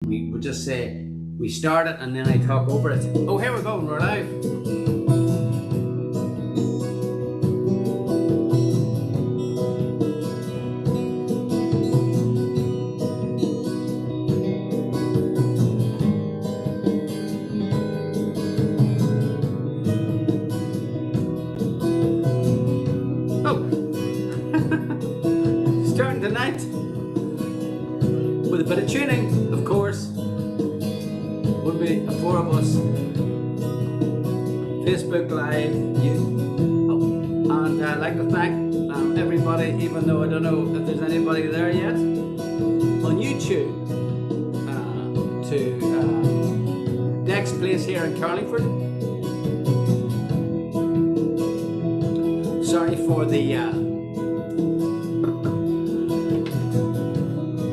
We would just say we start it and then I talk over it. Oh, here we go, we're live. Starting tonight with a bit of tuning, of course. Would be the four of us. Facebook Live, and I'd like to thank everybody, even though I don't know if there's anybody there yet, on YouTube, to Deck's place here in Carlingford. Sorry for the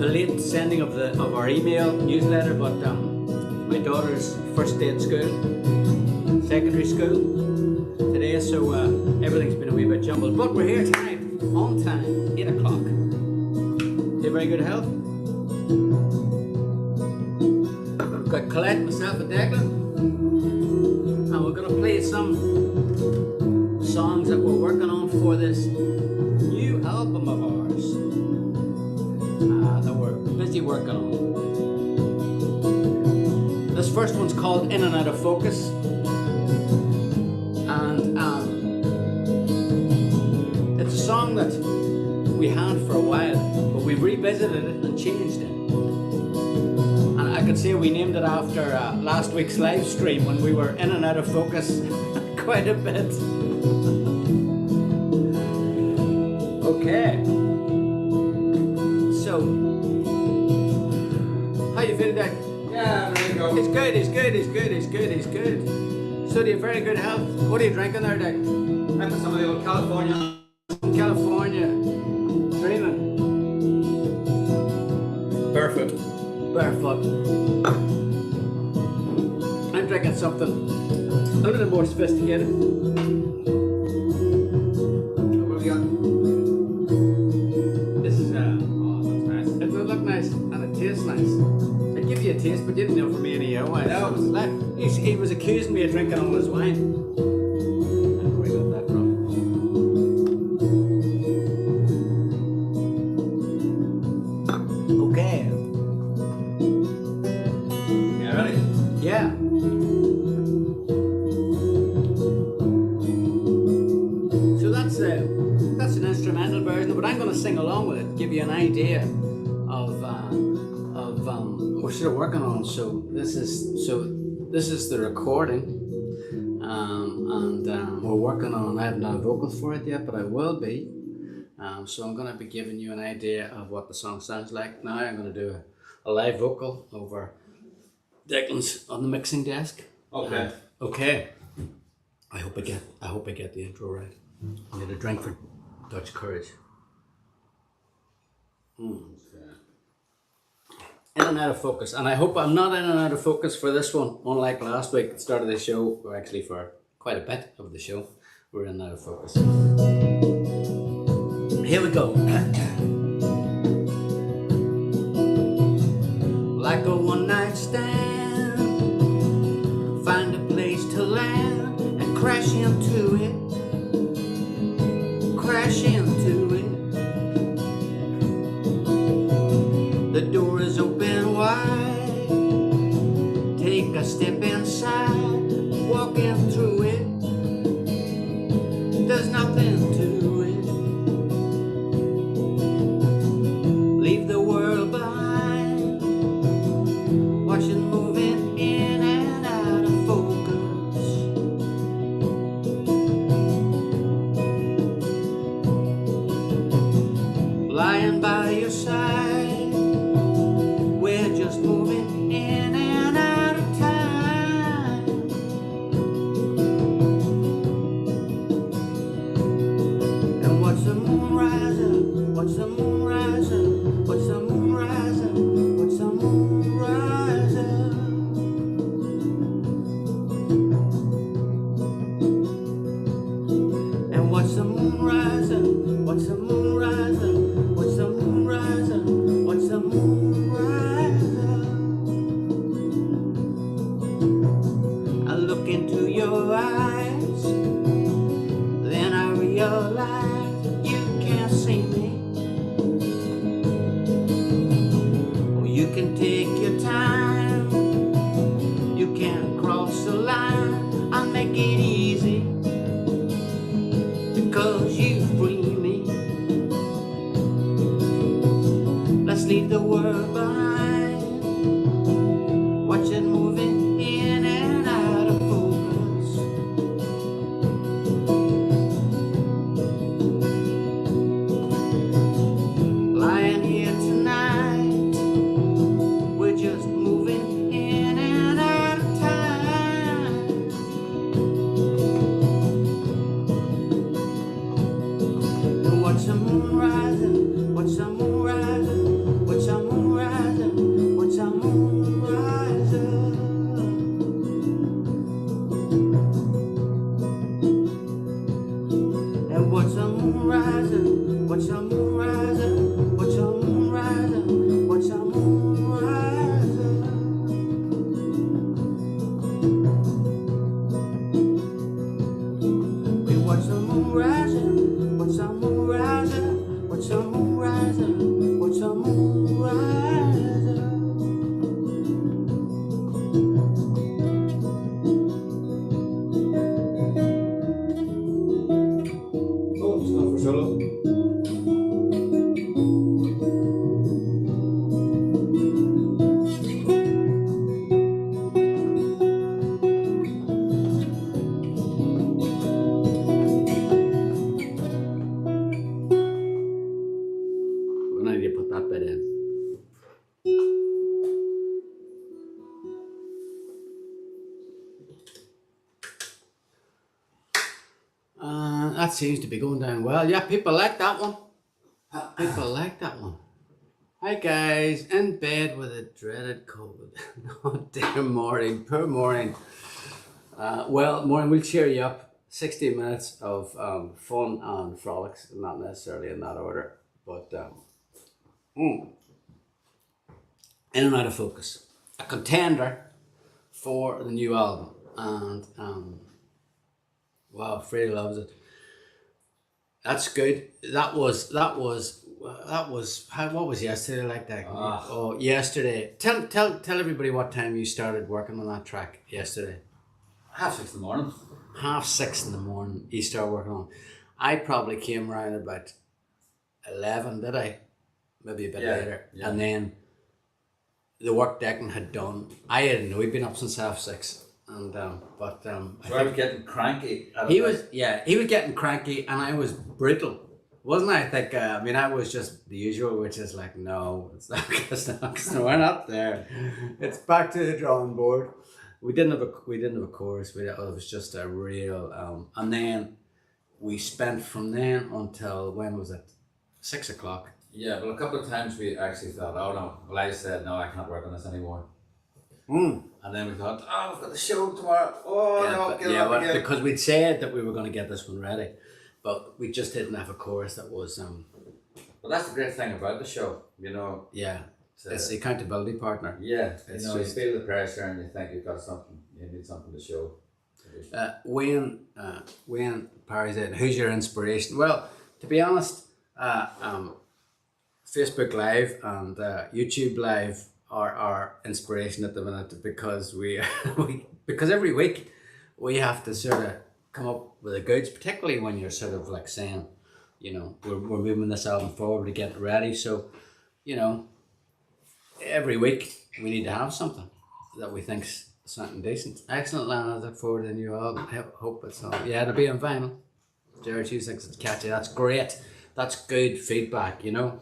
late sending of our email newsletter, but my daughter's first day at school, secondary school today, so everything's been a wee bit jumbled. But we're here tonight, on time, 8 o'clock. You very good health? We've got Colette, myself, and Declan, and we're going to play some songs that we're working on for this new album of ours that we're busy working on. This first one's called In and Out of Focus, and it's a song that we had for a while, but we've revisited it and changed it. And I could say we named it after last week's live stream when we were in and out of focus quite a bit. Okay. So, how you feeling, Dad? Yeah, there you go. It's good, it's good, it's good, it's good, it's good. So do you very good health? What are you drinking there, Dad? Back to some of the old California. California. Dreaming. Barefoot. Barefoot. I'm drinking something a little more sophisticated. What have we got? This is Oh, that's nice. it will look nice and it tastes nice. I'd give you a taste, but you didn't know for me any wine. No. He was accusing me of drinking all his wine. I don't know where he got that from. Okay. Yeah, ready? Yeah. So that's an instrumental version, but I'm going to sing along with it, give you an idea of what we're working on. So this is the recording, and we're working on. I haven't done vocals for it yet, but I will be. So I'm going to be giving you an idea of what the song sounds like. Now I'm going to do a live vocal over Declan's on the mixing desk. Okay. Okay. I hope I get the intro right. I need a drink for Dutch courage. In and out of focus, and I hope I'm not in and out of focus for this one. Unlike last week, at the start of the show, or actually for quite a bit of the show, we're in and out of focus. Here we go. Like a one-night stand, find a place to land and crash into it. Crash into it. The door is open wide. Take a step inside, walking through it. There's nothing to it. Leave the world behind. Watch it moving in and out of focus. Lying by your side, we're just moving in and out of time. take your time. You can't cross the line. I'll make it easy because you free me. Let's leave the world behind. Watch it moving in and out of focus. Lying here tonight, we're just moving in and out of time. And watch the moon rising, watch the moon rising, watch the moon rising, watch the moon rising. And watch the moon rising, watch the moon rising, watch the moon rising, watch the moon rising. We watch the moon rising, watch the moon rising, watch the moon rising, watch the moon rising. Oh, it's not for solo. We need to put that bit in. That seems to be going down well. Yeah, people like that one. People like that one. Hi guys, in bed with a dreaded cold. Oh dear Maureen, poor Maureen. Well, Maureen, we'll cheer you up. 60 minutes of fun and frolics, not necessarily in that order, but in and out of focus. A contender for the new album, and wow, Freddie loves it. That's good. That was how, what was yesterday like that? Oh, yesterday. Tell everybody what time you started working on that track yesterday. 6:30 in the morning. 6:30 in the morning you start working on. I probably came around about 11, did I? Maybe a bit later. Yeah. And then the work Declan had done. I didn't know he'd been up since 6:30. And So I was getting cranky. he was getting cranky, and I was brutal, wasn't I? I think I mean I was just the usual, which is like, no, it's not, we're not there. It's back to the drawing board. We didn't have a chorus. It was just a real and then we spent from then until, when was it? 6 o'clock. Yeah, but a couple of times we actually thought, oh no. Well, I said, no, I can't work on this anymore. And then we thought, oh, I've got the show tomorrow. Oh no, get it up again. Because we'd said that we were going to get this one ready, but we just didn't have a chorus that was Well, that's the great thing about the show, you know. Yeah, it's the accountability partner. Yeah, It's you know, you just- feel the pressure and you think you've got something, you need something to show. Wayne Parry said, "Who's your inspiration?" Well, to be honest, Facebook Live and YouTube Live are our inspiration at the minute, because because every week we have to sort of come up with the goods, particularly when you're sort of like saying, you know, we're moving this album forward to get it ready. So, you know, every week we need to have something that we think's something decent. Excellent, Lana. I look forward to the new album. I hope it's all. Yeah, it'll be on vinyl. Jared Hughes thinks it's catchy. That's great. That's good feedback, you know.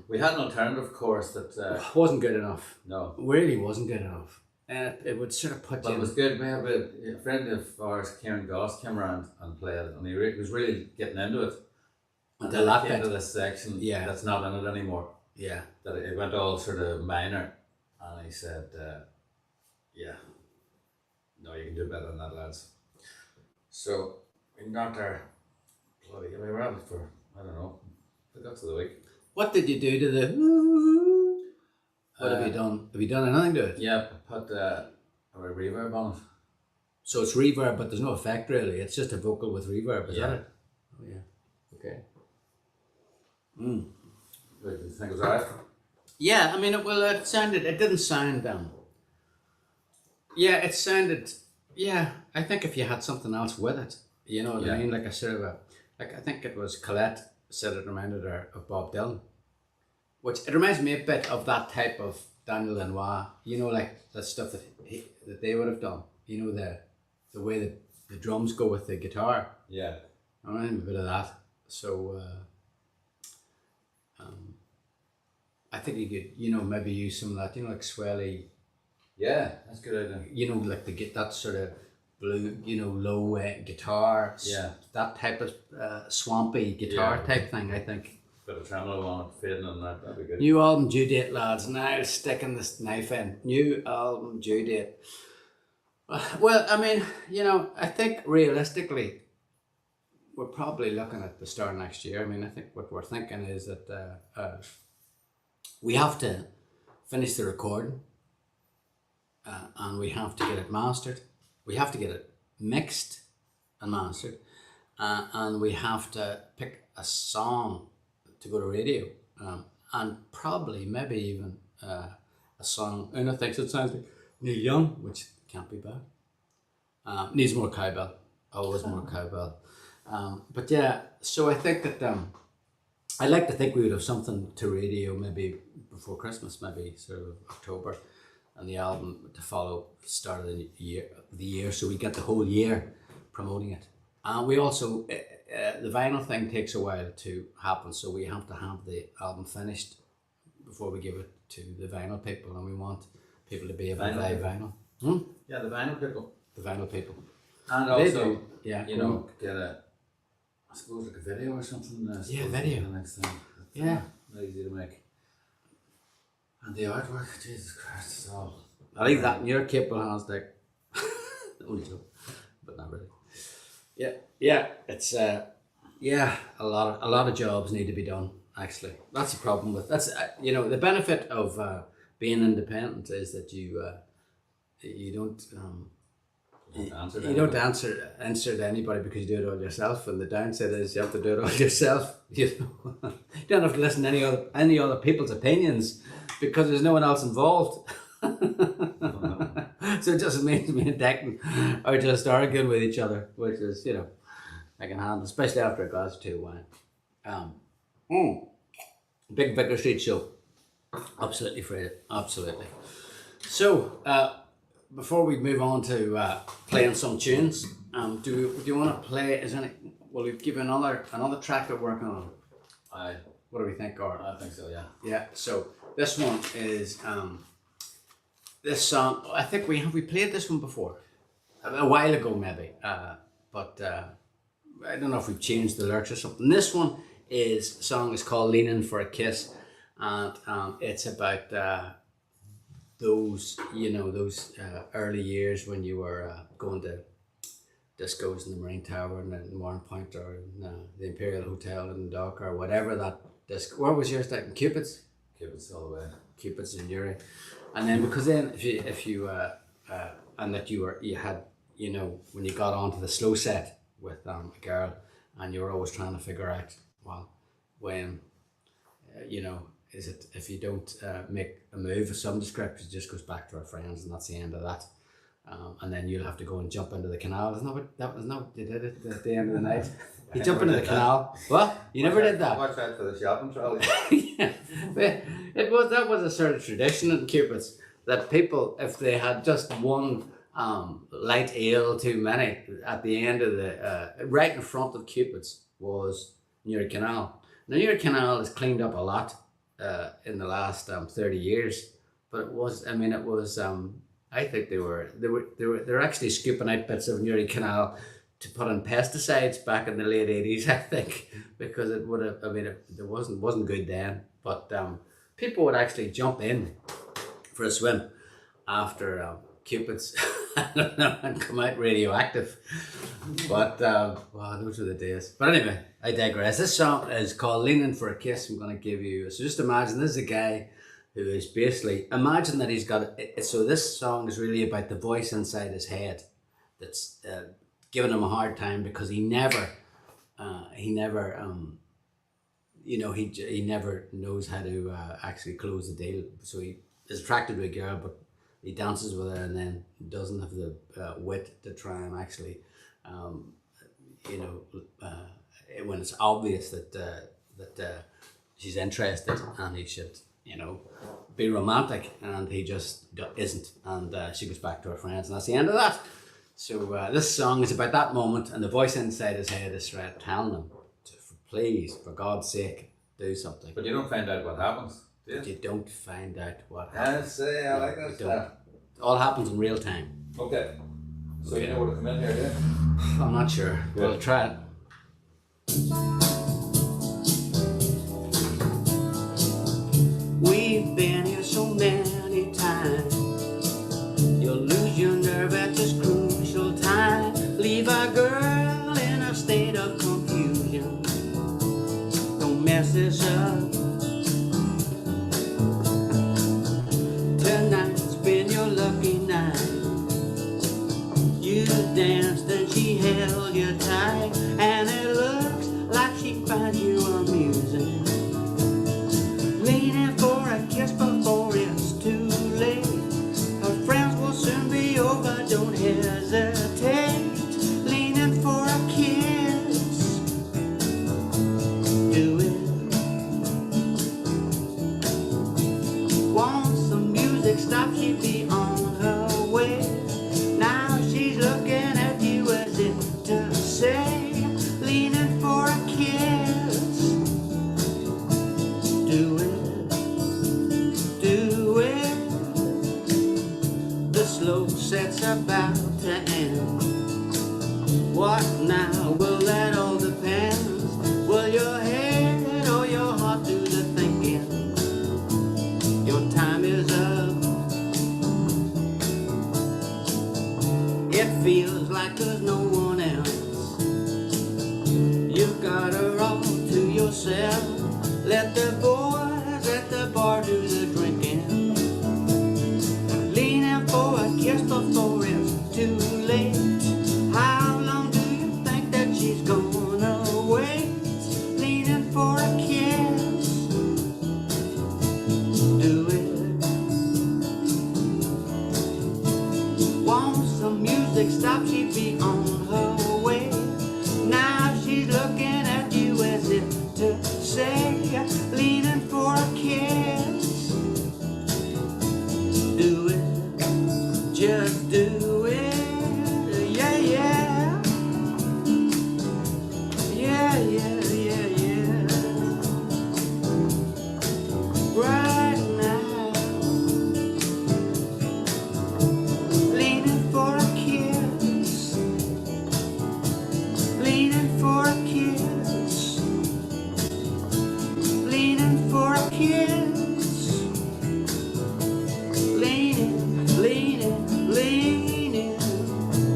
We had an alternative chorus that wasn't good enough. no, Really wasn't good enough. And it would sort of put but you it in. was good. We have a friend of ours, Kieran Goss, came around and played it, and he was really getting into it. And then that it came bit. to this section Yeah. that's not in it anymore. Yeah. That it went all sort of minor, and he said, "Yeah, no, you can do better than that, lads." So we got our bloody. We were at it for, I don't know, the guts of the week. What did you do to the? What have you done? Have you done anything to it? Yeah, put a reverb on it. So it's reverb, but there's no effect really. It's just a vocal with reverb. Is that Yeah. it? Oh yeah. Okay. What do you think, it was alright? Yeah, I mean, it didn't sound, yeah, it sounded, yeah, I think if you had something else with it, you know what I Yeah. mean? Like a sort of like I think it was Colette said it reminded her of Bob Dylan, which it reminds me a bit of that type of Daniel Lanois, you know, like the stuff that they would have done, you know, the way the drums go with the guitar. Yeah. I reminds me a bit of that. So, I think you could, you know, maybe use some of that, you know, like swelly, Yeah, that's a good idea. you know, like to get that sort of blue, you know, low guitar, Yeah. that type of swampy guitar Yeah. type thing, I think. Bit of tremolo on it, fading on that, that'd be good. New album due date, lads. Now sticking this knife in. New album due date. Well, I mean, you know, I think realistically, we're probably looking at the start of next year. I mean, I think what we're thinking is that we have to finish the recording and we have to get it mastered. We have to get it mixed and mastered. And we have to pick a song to go to radio. And probably, maybe even a song, and I think it sounds like Neil Young, which can't be bad. Needs more cowbell, always more cowbell. But yeah, so I think that I like to think we would have something to radio maybe before Christmas, maybe sort of October, and the album to follow start of the year, so we get the whole year promoting it. And we also the vinyl thing takes a while to happen, so we have to have the album finished before we give it to the vinyl people, and we want people to be able to buy vinyl. Yeah, the vinyl people. The vinyl people. And They also, do, yeah, you know, get I suppose like a video or something. Yeah, video. The next thing. Yeah. Not easy to make. And the artwork, Jesus Christ, it's all. I leave that in your capable hands, Dick. Only joke, but not really. Yeah, it's yeah, a lot of jobs need to be done. Actually, that's the problem with you know, the benefit of being independent is that you don't you don't answer to anybody because you do it all yourself, and the downside is you have to do it all yourself. You know, you don't have to listen to any other people's opinions because there's no one else involved. So it just means me and Declan are just arguing with each other, which is, you know, I can handle, especially after a glass or two of wine. Big Vicar Street show. Absolutely, Fred. Absolutely. So, before we move on to playing some tunes, do you want to play? Will we give another track that we're working on? What do we think, Gordon? I think so, yeah. Yeah. So this one is this song. I think we played this one before, a while ago maybe. But I don't know if we've changed the lyrics or something. This one song is called "Leaning for a Kiss," and it's about those early years when you were going to discos in the Marine Tower and in Warren Point or in the Imperial Hotel in the Dock or whatever that disco. Where was yours? Like Cupid's? Cupid's all the way. Cupid's in Uri. And then because then if you and that you had, you know, when you got onto the slow set with a girl and you were always trying to figure out, well, when you know, is it if you don't make a move of some description, it just goes back to our friends and that's the end of that. And then you'll have to go and jump into the canal. Isn't that what you did it at the end of the night? You jump into the canal. What? You never did that? Watch out for the shopping trolley. Yeah. That was a sort of tradition in Cupid's that people, if they had just one light ale too many, at the end of the right in front of Cupid's was Newry Canal. Now Newry Canal has cleaned up a lot in the last 30 years, but it was I think they were actually scooping out bits of Newry Canal to put in pesticides back in the late 80s, I think, because it would have, it wasn't good then, but people would actually jump in for a swim after Cupid's and come out radioactive. But wow, those were the days. But anyway, I digress. This song is called "Leaning for a Kiss." I'm going to give you. So just imagine this is a guy who is basically, imagine that he's got. So this song is really about the voice inside his head that's giving him a hard time because he never you know, he never knows how to actually close the deal. So he is attracted to a girl, but he dances with her and then doesn't have the wit to try and actually, you know, when it's obvious that she's interested, and he should, you know, be romantic, and he just isn't, and she goes back to her friends, and that's the end of that. So this song is about that moment, and the voice inside his head is telling him to, please, for God's sake, do something. But you don't find out what happens, do you? But you don't find out what happens. I like that stuff. It all happens in real time. Okay. So you know where to come in here, do you? I'm not sure. Good. We'll try it. We've been here so many times. You'll lose your nerve at this crucial time. Leave a girl in a state of confusion. Don't mess this up. Tonight's been your lucky night. You danced and she held you tight, and it looks like she finds you amusing. Leaning for a kiss before it's too late. Her friends will soon be over, don't hesitate. Leaning for a kiss. Do it. Want some music, stop, she'd be on her way. Now she's looking at you as if to say, leaning for a kiss. Do it, do it. The slow set's about to end. What now? Will that all depend? Will your head or your heart do the thinking? Your time is up. It feels like there's no one else. You've got her all to yourself. Let the boys at the bar do the drinking. Leaning for a kiss before it's too late. How long do you think that she's gonna wait? Leaning for a kiss. Do it. Want some music, stop, she'd be on her way. Now she's looking at you as if to say, leaning for a kiss. Do it, just do it, yeah, yeah. Yeah, yeah, yeah, yeah. Right now, leaning for a kiss. Leaning for a kiss. Leaning for a kiss. Leaning, leaning, leaning.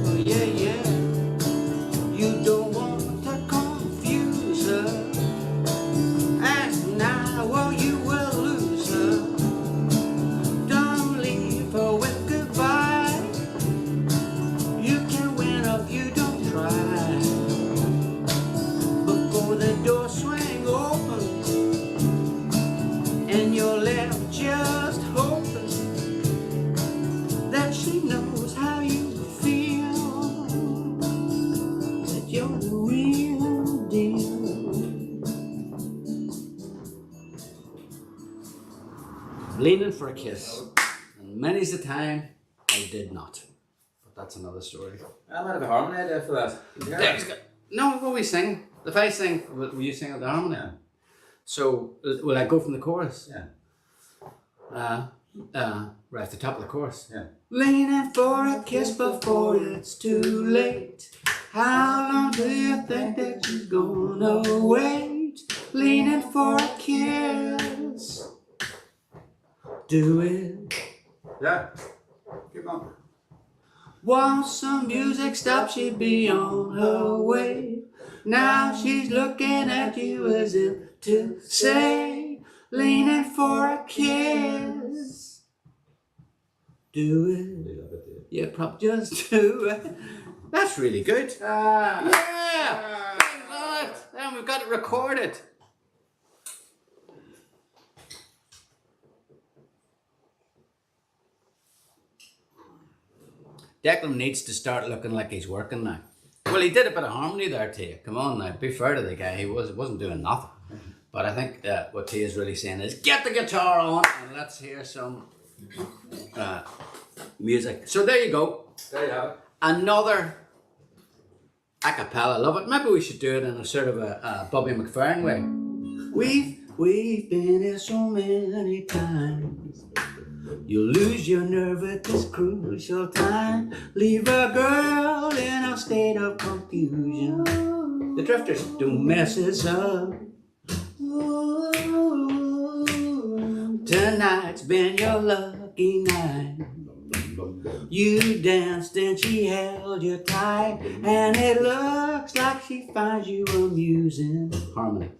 Oh, yeah, yeah. You don't want to confuse her. Ask now, well, you will lose her. Don't leave her with goodbye. You can win if you don't try. Before the door swing open, and you're left just hoping that she knows how you feel, that you're the real deal. Leaning for a kiss, and many's the time I did not. But that's another story. I might have a harmony idea for that. Yeah. No, what we sing? If I sing, will you sing at the harmony? Yeah. So, will I go from the chorus? Yeah. Right at the top of the chorus. Yeah. Leaning for a kiss before it's too late. How long do you think that you're gonna wait? Leaning for a kiss. Do it. Yeah. Keep on. Want some music, stop, she'd be on her way. Now she's looking at you as if to say, leaning for a kiss. Do it. Yeah, just do it. That's really good. Yeah! Then we've got it recorded. Declan needs to start looking like he's working now. Well, he did a bit of harmony there, Tia. Come on now, be fair to the guy. He wasn't doing nothing. But I think what Tia's really saying is, get the guitar on and let's hear some music. So there you go. There you have it. Another a cappella. Love it. Maybe we should do it in a sort of a Bobby McFerrin way. We've been here so many times. You'll lose your nerve at this crucial time. Leave a girl in a state of confusion. The Drifters don't mess us up. Tonight's been your lucky night. You danced and she held you tight, and it looks like she finds you amusing. Harmony.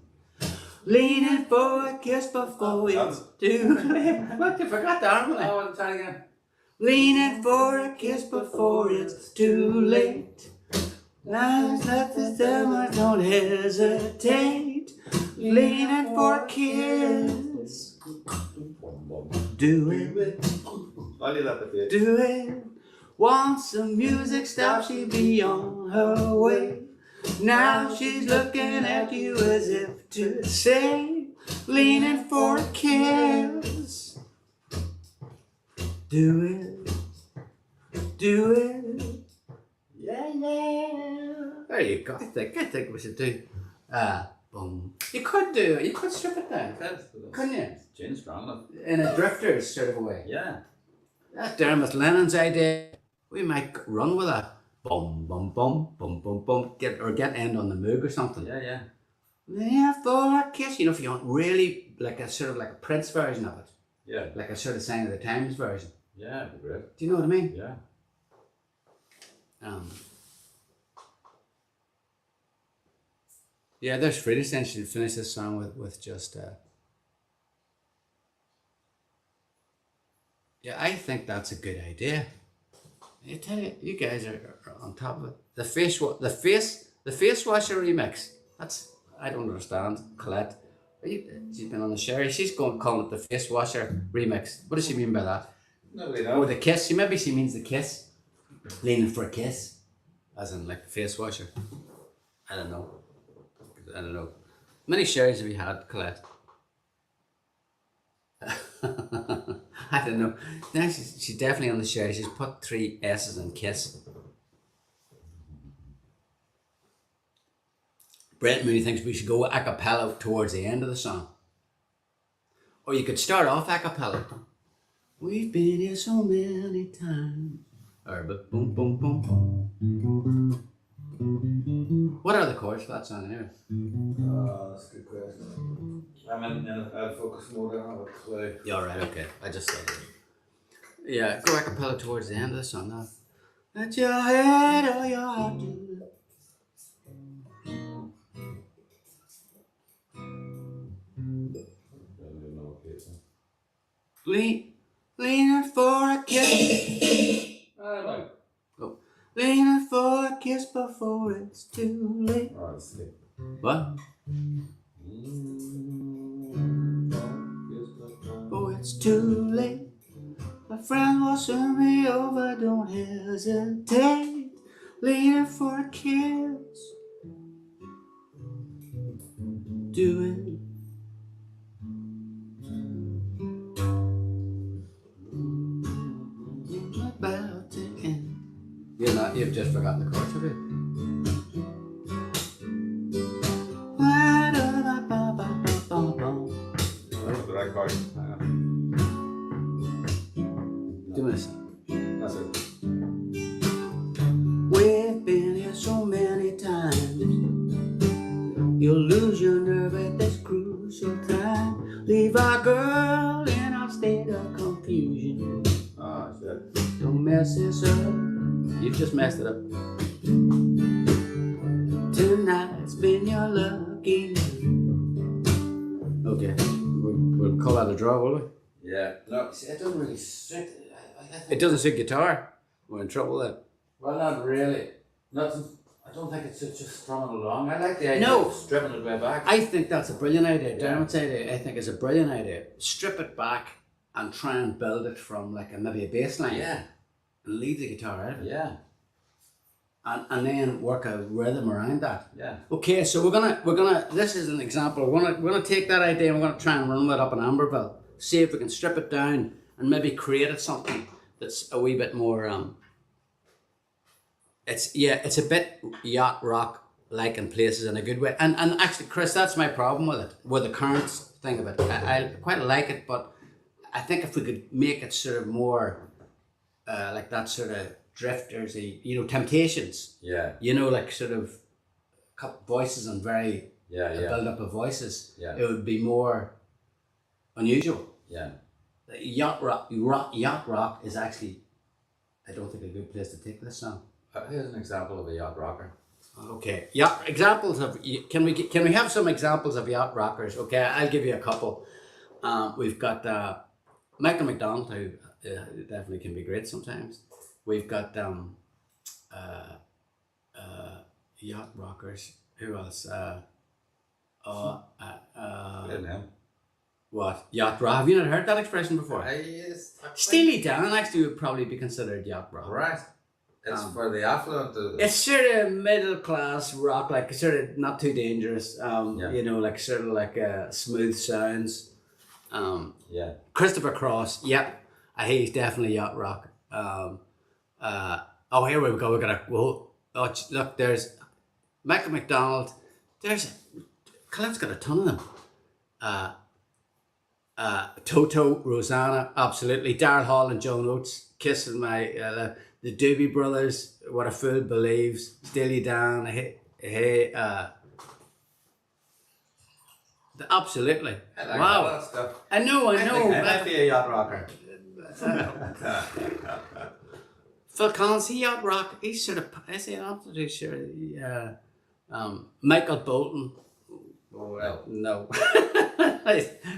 Leaning for a kiss before it's too late. What? I forgot the harmony. I want to try again. Leaning for a kiss before it's too late. Life's nothing so much, don't hesitate. Leaning for a kiss. Do it. Do it. Once the music stops, she'll be on her way. Now she's looking at you as if to say, leaning for a kiss. Do it. Do it. Yeah, yeah. There you go. I think we should do boom. You could strip it down, couldn't you? Jane's strong enough. In a Drifters sort of a way. Yeah. That's Dermot Lennon's idea. We might run with that. Bum bum bum bum bum bum. Get end on the moog or something. Yeah, yeah. Yeah, for a kiss. You know, if you want really like a sort of like a Prince version of it. Yeah. Like a sort of Sign of the Times version. Yeah, it'd be great. Do you know what I mean? Yeah. Yeah, there's Frida saying she'd finish this song with just yeah, I think that's a good idea. I tell you, you guys are on top of it. The face washer remix. That's, I don't understand. Colette, she's been on the Sherry. She's going calling it the face washer remix. What does she mean by that? Nobody Or knows. the kiss. Maybe she means the kiss. Leaning for a kiss, as in like the face washer. I don't know. I don't know. How many Sherrys have you had, Colette? I don't know. Now she's definitely on the Sherry. She's put 3 S's in kiss. Brent Mooney thinks we should go a cappella towards the end of the song. Or you could start off a cappella. We've been here so many times. Or but boom boom boom boom. What are the chords for that song anyway? That's a good question. I'm in a focus mode. I don't have a clue. Yeah, alright, okay. I just said it. Yeah, go a cappella towards the end of the song now. Let your head or your heart do it. Leaning for a kiss. Right. Oh. Leaning for a kiss before it's too late. Oh, let's see. What? Oh, it's too late. My friend will send me over, don't hesitate. Leaning for a kiss. Do it. About to end. You've just forgotten the chords, have you? That's the right chord. Do this. That's it. We've been here so many times. You'll lose your nerve at this crucial time. Leave our girl in a state of confusion. Oh, shit. Don't mess this up. You've just messed it up. Tonight's been your lucky night. Okay, we'll call that a draw, will we? Yeah. No, see, it doesn't really suit. It doesn't suit guitar. We're in trouble then. Well, not really. I don't think it's just strumming along. I like the idea No. of stripping it way back. I think that's a brilliant idea. Dermot's idea, I think, is a brilliant idea. Strip it back and try and build it from like maybe a bass line. Yeah. and leave the guitar out of it. Yeah. And then work a rhythm around that. Yeah. Okay, so we're gonna. This is an example. We're gonna take that idea and we're gonna try and run it up in Amberville. See if we can strip it down and maybe create it something that's a wee bit more. It's a bit yacht rock like in places in a good way. And actually, Chris, that's my problem with it. With the current thing of it, I quite like it, but I think if we could make it sort of more like that sort of Drifters, Temptations. Yeah. Like sort of couple voices and very build up of voices. Yeah. It would be more unusual. Yeah. Yacht rock is actually, I don't think, a good place to take this song. Here's an example of a yacht rocker. Okay, examples of, can we have some examples of yacht rockers? Okay, I'll give you a couple. We've got Michael McDonald, who definitely can be great sometimes. We've got yacht rockers. Who else? What? Yacht rock? Have you not heard that expression before? Yes. Steely Dan actually would probably be considered yacht rock. Right. It's for the affluent. It's sort of middle class rock, like sort of not too dangerous. Like sort of like smooth sounds. Yeah. Christopher Cross, yep, he's definitely yacht rock. Here we go. Look, there's Michael McDonald. Colette's got a ton of them. Toto, Rosanna, absolutely. Daryl Hall and Joan Oates, Kissing My. The Doobie Brothers, What a Fool Believes, Steely Dan, absolutely. I like wow. all that stuff. I know. I might be a yacht rocker. Phil Collins, he yacht rock. He's sort of, is he absolutely sure? Michael Bolton. Well, no.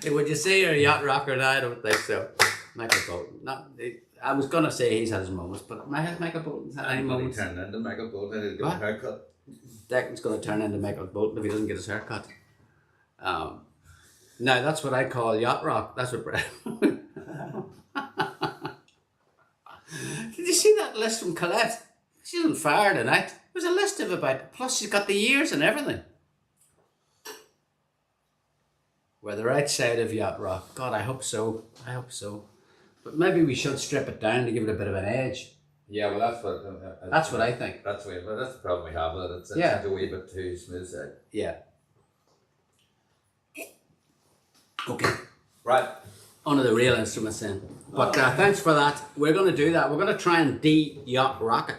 Would you say you're a yacht rocker? No, I don't think so. Michael Bolton. I was gonna say he's had his moments, but Michael Bolton's had any moments. Turn into Michael Bolton and get a haircut. Declan's gonna turn into Michael Bolton if he doesn't get his haircut. Now that's what I call yacht rock. That's what. Did you see that list from Colette? She's on fire tonight. There's a list of about. Plus she's got the years and everything. We're the right side of yacht rock. God, I hope so. But maybe we should strip it down to give it a bit of an edge. Yeah, well, that's what I think. That's the problem we have with it. It's a wee bit too smooth side. Yeah. Okay. Right. On to the real instruments then. But thanks for that. We're going to do that. We're going to try and yacht rock it.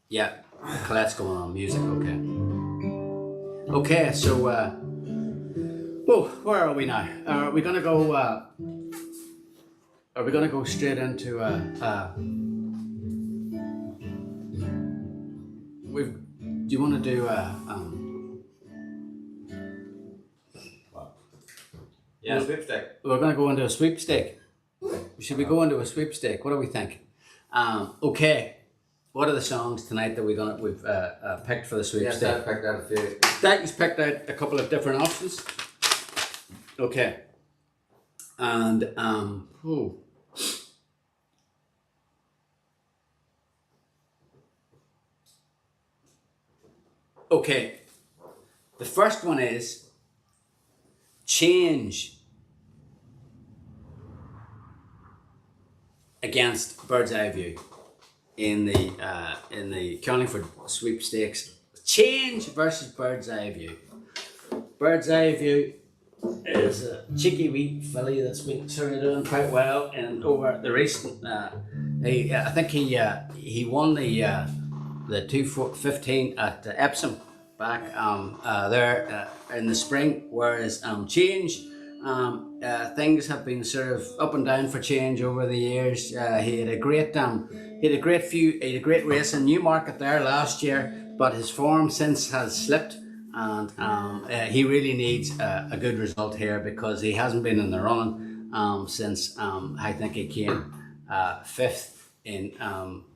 Yeah. Colette's going on music. Okay. Okay. So. Where are we now? Are we going to go? Are we going to go straight into do you want to do yeah, sweepstake. We're going to go into a sweepstake. Should we go into a sweepstake? What do we think? Okay. What are the songs tonight that we've picked for the sweepstake? Yes, I picked out a few. Declan's picked out a couple of different options. Okay. And okay. The first one is Change against Bird's Eye View in the Carlingford sweepstakes. Change versus Bird's Eye View. Bird's Eye View is a cheeky wee filly that's been sort of doing quite well, and over the recent, I think he won the 2:15 at Epsom back there in the spring. Whereas Change, things have been sort of up and down for Change over the years. He had a great race in Newmarket there last year, but his form since has slipped. And he really needs a good result here because he hasn't been in the running since I think he came fifth in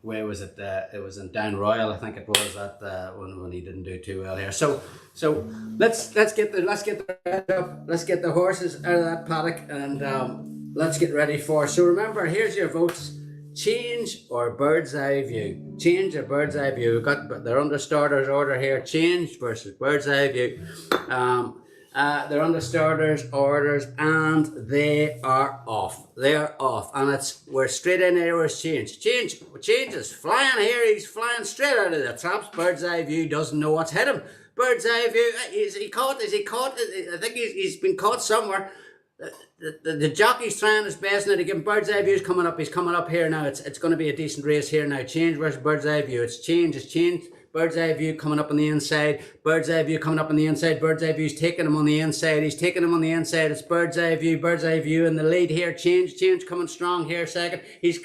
where was it? It was in Down Royal, I think it was that when he didn't do too well here. So let's get the horses out of that paddock and let's get ready for. So remember, here's your votes. change or bird's eye view. Change or bird's eye view. We've got their under starters order here. Change versus bird's eye view. They're under starters orders and they are off. They are off, and we're straight in here. Where's change? Change is flying here. He's flying straight out of the traps. Bird's eye view doesn't know what's hit him. Bird's eye view. Is he caught? I think he's been caught somewhere. The jockey's trying his best now to give him. Bird's eye view is coming up. He's coming up here now. It's going to be a decent race here now. Change versus bird's eye view. It's change. Bird's eye view coming up on the inside. Bird's eye view coming up on the inside. Bird's eye view's taking him on the inside. He's taking him on the inside. It's bird's eye view. Bird's eye view in the lead here. Change coming strong here. Second. He's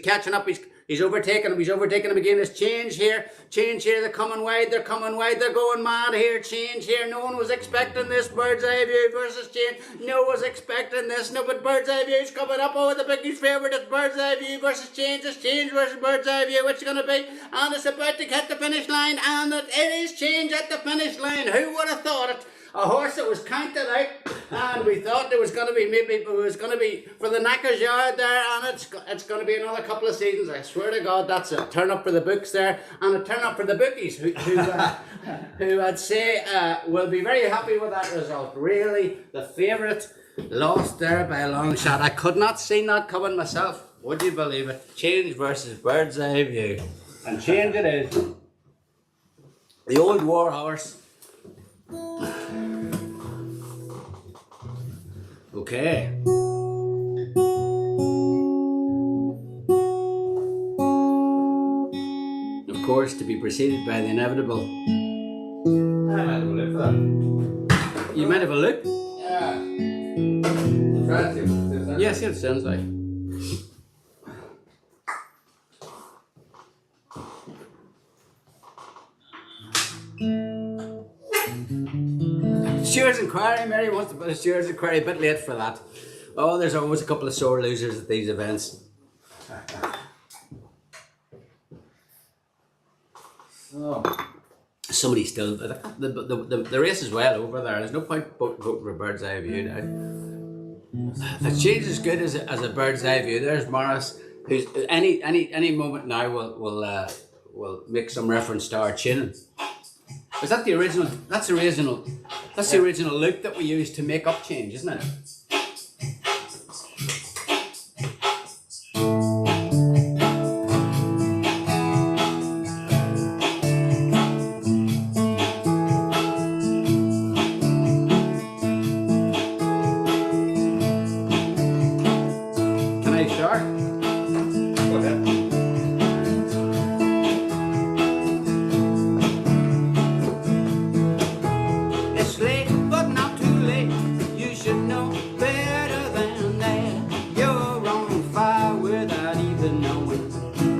catching up. He's overtaking him. He's overtaking him again. It's change here. They're coming wide. They're going mad here. Change here. No one was expecting this. Bird's eye view versus change. No one was expecting this. No, but bird's eye view is coming up over the biggie's favourite. It's bird's eye view versus change. It's change versus bird's eye view. What's it going to be? And it's about to hit the finish line. And it is change at the finish line. Who would have thought it? A horse that was counted out, and we thought there was going to be for the Knacker's Yard there, and it's going to be another couple of seasons. I swear to God, that's a turn up for the books there, and a turn up for the bookies who I'd say will be very happy with that result. Really, the favourite lost there by a long shot. I could not see that coming myself. Would you believe it? Change versus bird's eye view, and change it is. The old war horse. Okay. Of course, to be preceded by the inevitable. I might have a look for that. You might have a look? Yeah. Try to see what it is. Yes, it sounds like. Stewards Inquiry, Mary wants to put a Stewards Inquiry, a bit late for that. Oh, there's always a couple of sore losers at these events. So, Somebody still, the race is well over there. There's no point voting for bird's eye view now. The change is good as a bird's eye view. There's Morris, who's any moment now will make some reference to our chinning. Is that the original? That's the original look that we used to make up change, isn't it? Can I start? go ahead. It's late, but not too late. You should know better than that. You're on fire without even knowing.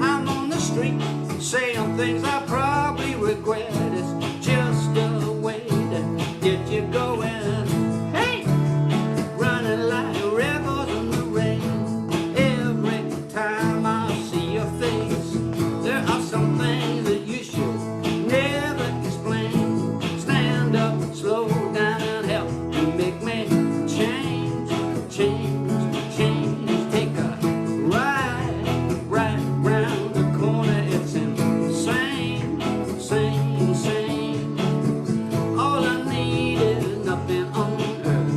I'm on the street saying things I probably regret. It's just a way to get you going. Hey, running like rebels in the rain. Every time I see your face, there are some things that you should never explain. Stand up, slow down, and help to make me change. Take a ride round the corner. It's insane. All I need is nothing on earth.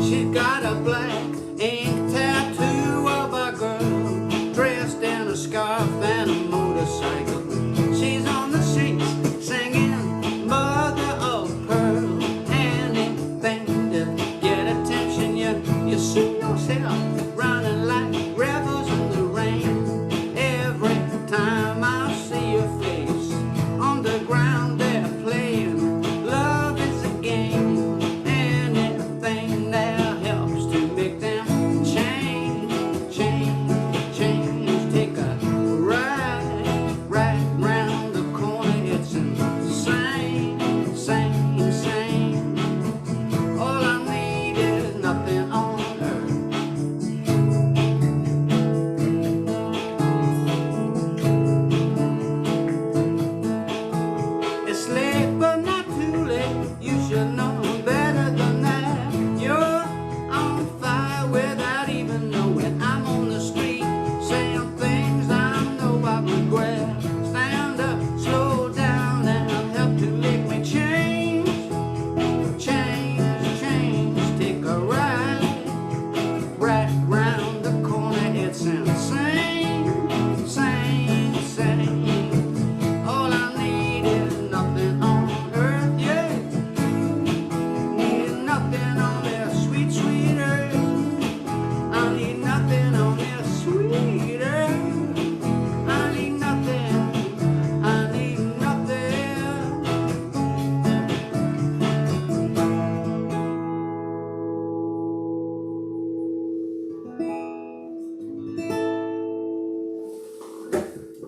She's got a black ink tattoo of a girl dressed in a scarf and a motorcycle. She's on the streets singing mother of pearl. Anything to get attention. You see yourself running like rebels in the rain. Every time I see your face on the ground, they're playing love is a game. Anything that helps to make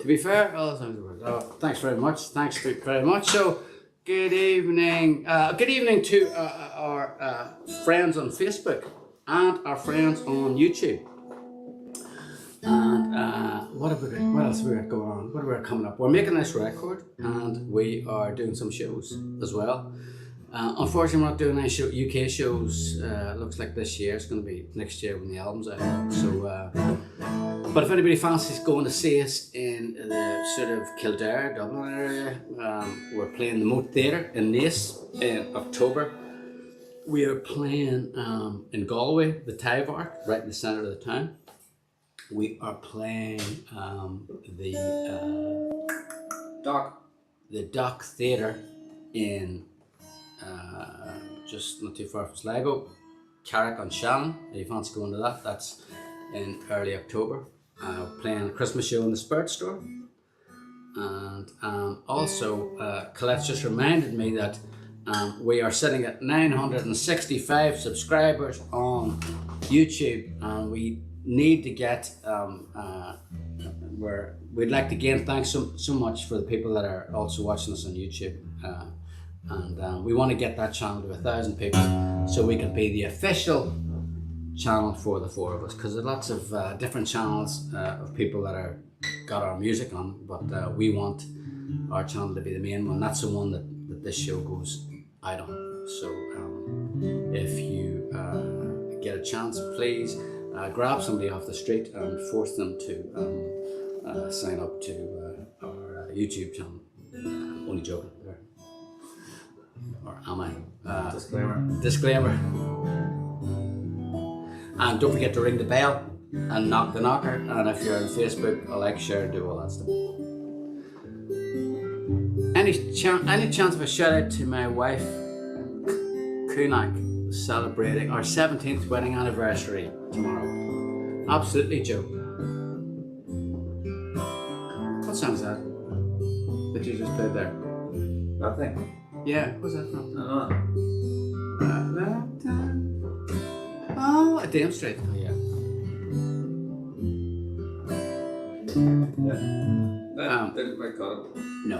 To be fair, all the songs are words. Oh, thanks very much. Thanks very much. So, good evening. Good evening to our friends on Facebook and our friends on YouTube. And what else have we got going on? What have we got coming up? We're making this record and we are doing some shows as well. Unfortunately, we're not doing any UK shows. Looks like this year. It's going to be next year when the album's out. So, but if anybody fancies going to see us in the sort of Kildare, Dublin area, we're playing the Moat Theatre in Naas in October. We are playing in Galway, the Tyvark, right in the centre of the town. We are playing the Dock Theatre in just not too far from Sligo, Carrick on Shannon. If you fancy going to that, that's in early October. Playing a Christmas show in the Spirit Store. And also Colette's just reminded me that we are sitting at 965 subscribers on YouTube, and we need to get we'd like to gain thanks so much for the people that are also watching us on YouTube, and we want to get that channel to 1,000 people so we can be the official channel for the four of us, because there's lots of different channels of people that are got our music on, but we want our channel to be the main one. That's the one that this show goes out on. So if you get a chance, please grab somebody off the street and force them to sign up to our YouTube channel. Only joking there. Or am I? Disclaimer. And don't forget to ring the bell and knock the knocker. And if you're on Facebook, like, share, do all that stuff. Any chance of a shout out to my wife, Kunak, celebrating our 17th wedding anniversary tomorrow? Absolutely, Joe. What song is that you just played there? That thing? Yeah, what's that from? I don't know. Oh, a Dame Street. Oh, yeah. Didn't record it. No.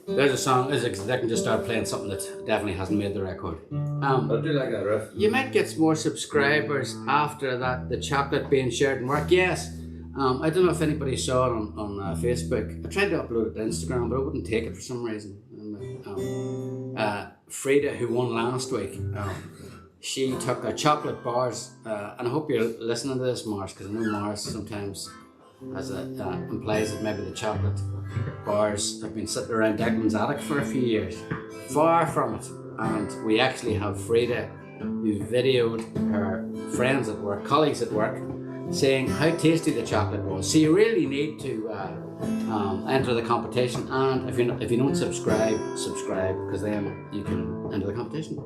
There's a song, they can just start playing something that definitely hasn't made the record. I do like that riff. You might get more subscribers after that, the chocolate being shared and work. Yes. I don't know if anybody saw it on Facebook. I tried to upload it to Instagram, but I wouldn't take it for some reason. Frida, who won last week, she took her chocolate bars, and I hope you're listening to this, Mars, because I know Mars sometimes implies that maybe the chocolate bars have been sitting around Declan's attic for a few years. Far from it. And we actually have Frida, who videoed her friends at work, colleagues at work, saying how tasty the chocolate was. So you really need to enter the competition, and if you don't subscribe, because then you can enter the competition.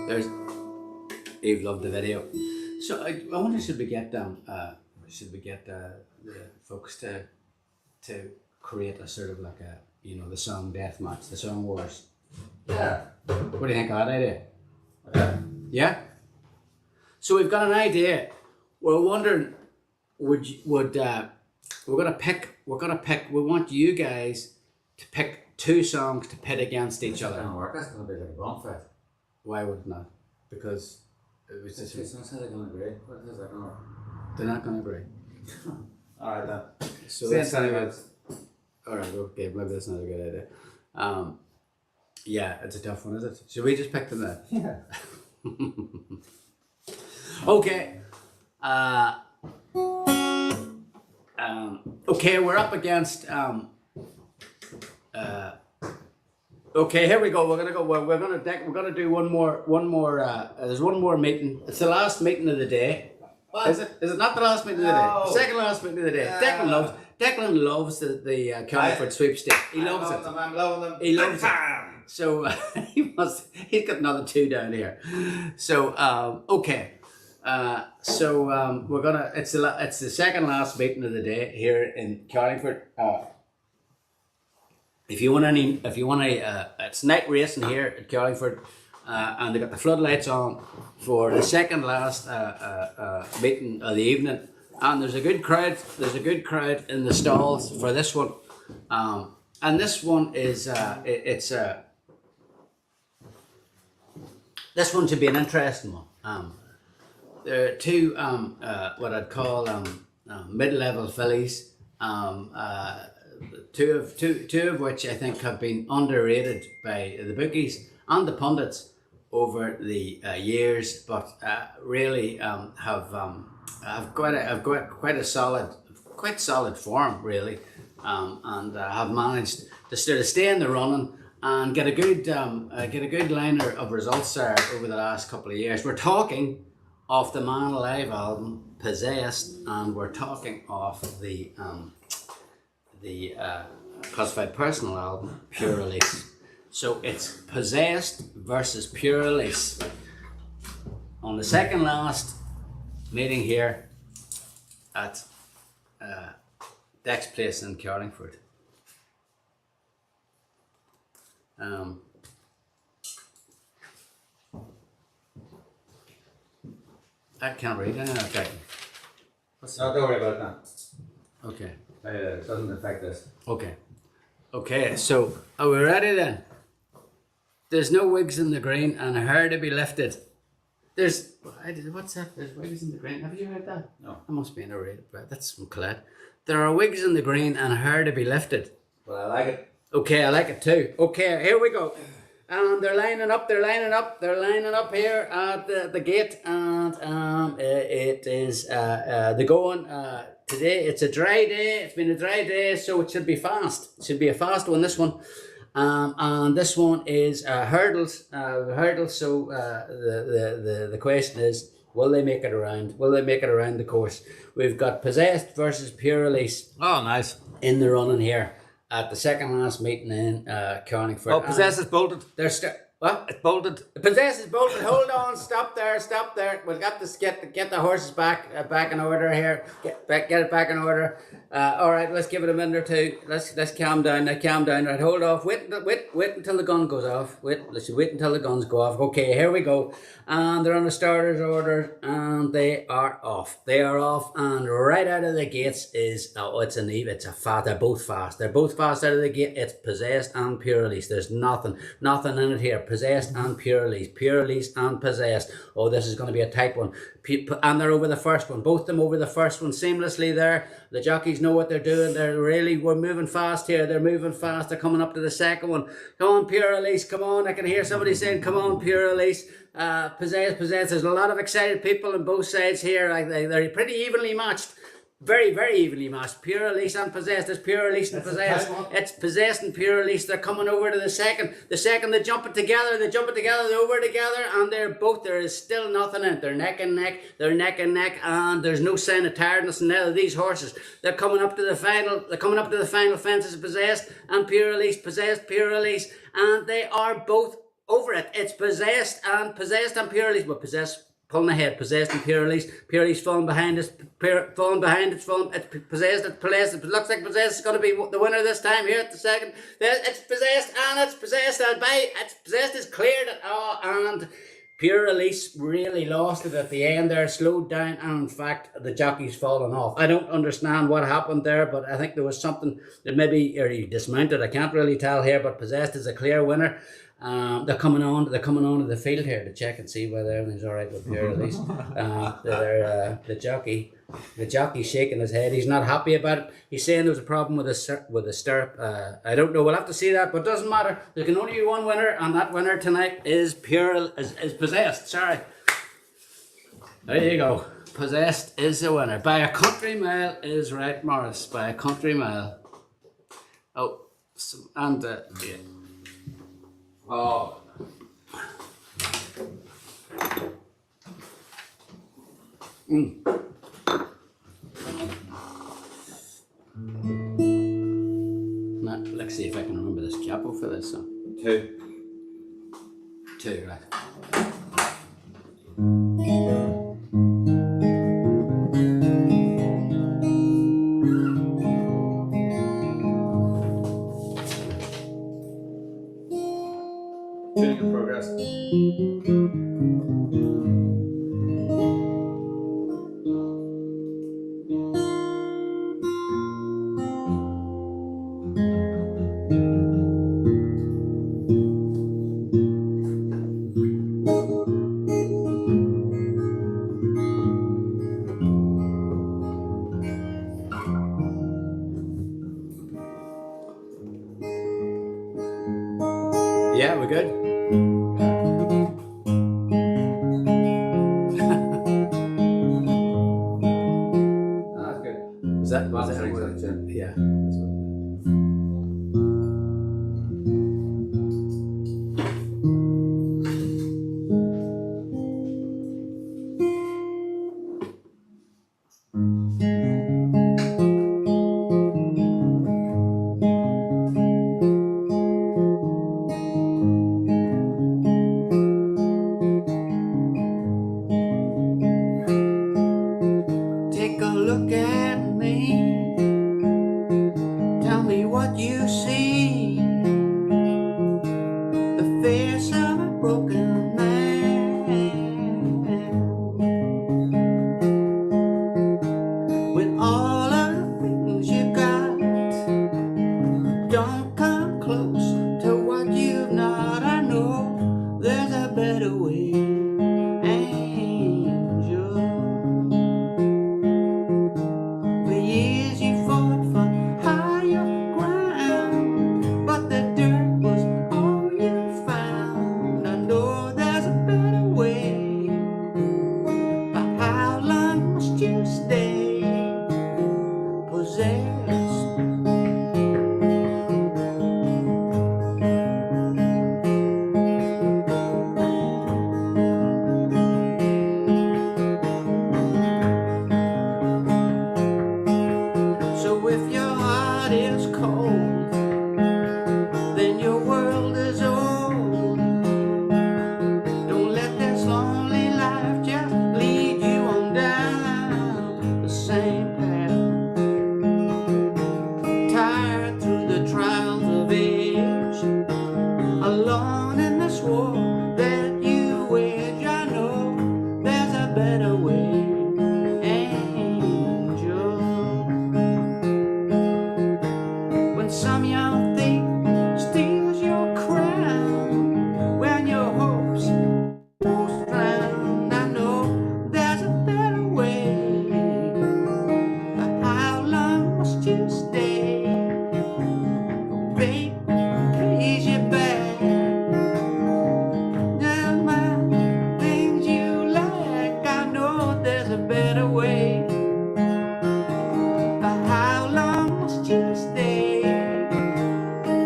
There's Eve loved the video. So I wonder, should we get the folks to create a sort of like a, the song death match, the song wars? Yeah. What do you think of that idea? Okay. Yeah. So we've got an idea. We're wondering, we want you guys to pick two songs to pit against each other. That's gonna work. That's gonna be like a bonfire. Why would it not? Because it was just. It's not how they're gonna agree. What is that gonna work? They're not gonna agree. Alright then. So that's alright, okay, maybe that's not a good idea. Yeah, it's a tough one, is it? Should we just pick them then? Yeah. Okay. Okay, we're up against. Okay, here we go. We're gonna do one more. There's one more meeting. It's the last meeting of the day. What? Is it not the last meeting of the day? No. The second last meeting of the day. Declan loves the Carlingford sweepstake. He loves it. I'm loving them. He loves it. So he's got another two down here. So okay. We're gonna. It's the second last meeting of the day here in Carlingford. If you want it's night racing here at Carlingford, and they got the floodlights on for the second last meeting of the evening. and there's a good crowd. There's a good crowd in the stalls for this one, and this one is this one should be an interesting one. There are two what I'd call mid-level fillies. Two of which I think have been underrated by the bookies and the pundits over the years, but really have quite solid form really, and have managed to sort of stay in the running and get a good liner of results there over the last couple of years. We're talking of the Man Alive album Possessed, and we're talking of the Classified Personal album Pure Release. So it's Possessed versus Pure Release on the second last meeting here at Deck's Place in Carlingford. I can't read it. Okay. No, don't worry about that. Okay. It doesn't affect this. Okay. Okay, so are we ready then? There's no wigs in the green and a hair to be lifted. What's that? There's wigs in the green. Have you heard that? No. I must be in a radio, but that's from Colette. There are wigs in the green and a hair to be lifted. Well, I like it. Okay, I like it too. Okay, here we go. And they're lining up here at the gate, and it is the going today. It's a dry day. It's been a dry day, so it should be fast. It should be a fast one, this one. And this one is hurdles. So the question is, will they make it around? Will they make it around the course? We've got Possessed versus Pure Release. Oh, nice. In the running here at the second last meeting in Carlingford. Oh, Possessed is bolted. What? It's bolted. Possessed is bolted. Hold on. Stop there. We've got to get the horses back in order here. Get it back in order. All right. Let's give it a minute or two. Let's calm down. Now calm down. Right. Hold off. Wait until the gun goes off. Wait until the guns go off. Okay. Here we go. And they're on the starter's order, and they are off. They are off, and right out of the gates is they're both fast. They're both fast out of the gate. It's Possessed and Pure Release. There's nothing in it here. Possessed and Pure Release and Possessed. Oh, this is going to be a tight one. And they're over the first one. Both of them over the first one seamlessly there. The jockeys know what they're doing. We're moving fast here. They're moving fast. They're coming up to the second one. Come on, Pure Release. Come on. I can hear somebody saying, come on, Pure Release. Possessed. There's a lot of excited people on both sides here. They're pretty evenly matched. Very, very evenly matched. Pure Release and Possessed. There's Pure Release and Possessed. It's Possessed and Pure Release. They're coming over to the second. The second, they jump it together. They're over together, and there is still nothing in it. They're neck and neck, and there's no sign of tiredness in either of these horses. They're coming up to the final fences of Possessed and Pure Release. Possessed, Pure Release, and they are both over it. It's Possessed and Pure Release, but Possessed pulling ahead. Possessed and Pure Release falling behind us. It's Possessed. It looks like Possessed is going to be the winner this time here at the second. It's Possessed, and Possessed is cleared it. Oh, and Pure Release really lost it at the end there, slowed down, and in fact the jockey's fallen off. I don't understand what happened there, but I think there was something that maybe he dismounted. I can't really tell here, but Possessed is a clear winner. They're coming on to the field here to check and see whether everything's all right with Pure Release. The jockey's shaking his head. He's not happy about it. He's saying there was a problem with the stirrup. I don't know. We'll have to see that, but it doesn't matter. There can only be one winner, and that winner tonight is Possessed. Sorry. There you go. Possessed is the winner by a country mile. Is right, Morris. By a country mile. Oh, and yeah. Oh. Let's see if I can remember this capo for this song. Two, right. Tuning in progress. broken man. With all of the things you got, don't come close to what you've not. I know there's a better way, angel. For years you fought for higher ground, but the dirt was all you found. I know there's a better way, but how long must you stay possessed? So if your heart is cold, then your world is old. Don't let this lonely life just lead you on down the same path. Tired through the trials of age, alone in this war that you wage. I know there's a better way, angel. When some young thief steals your crown, when your hopes almost drown, I know there's a better way. But how long must you stay? Fate pays you back. Never mind things you lack. I know there's a better way. But how long must you stay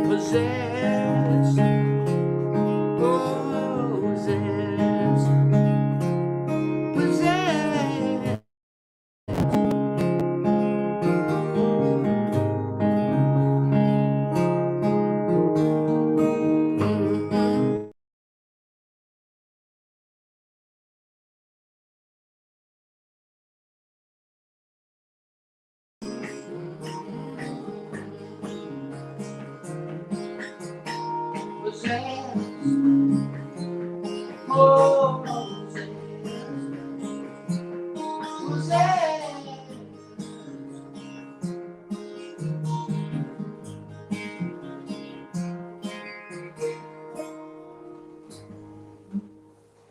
possessed? Possessed. Possessed. Possessed. Oh, possessed.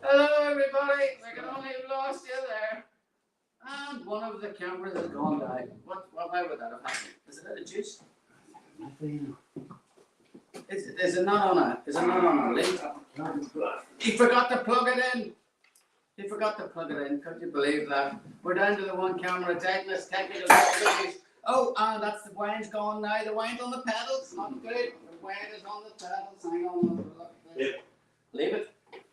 Hello everybody, I can only have lost you there. And one of the cameras has gone down. Why would that have happened? Is it out of juice? Is it not on a link? He forgot to plug it in. He forgot to plug it in. Could you believe that? We're down to the one camera technical difficulties. Oh, and that's the wine's gone now. The wine's on the pedals. Not good. The wine is on the pedals. Hang on. Yep. Leave it.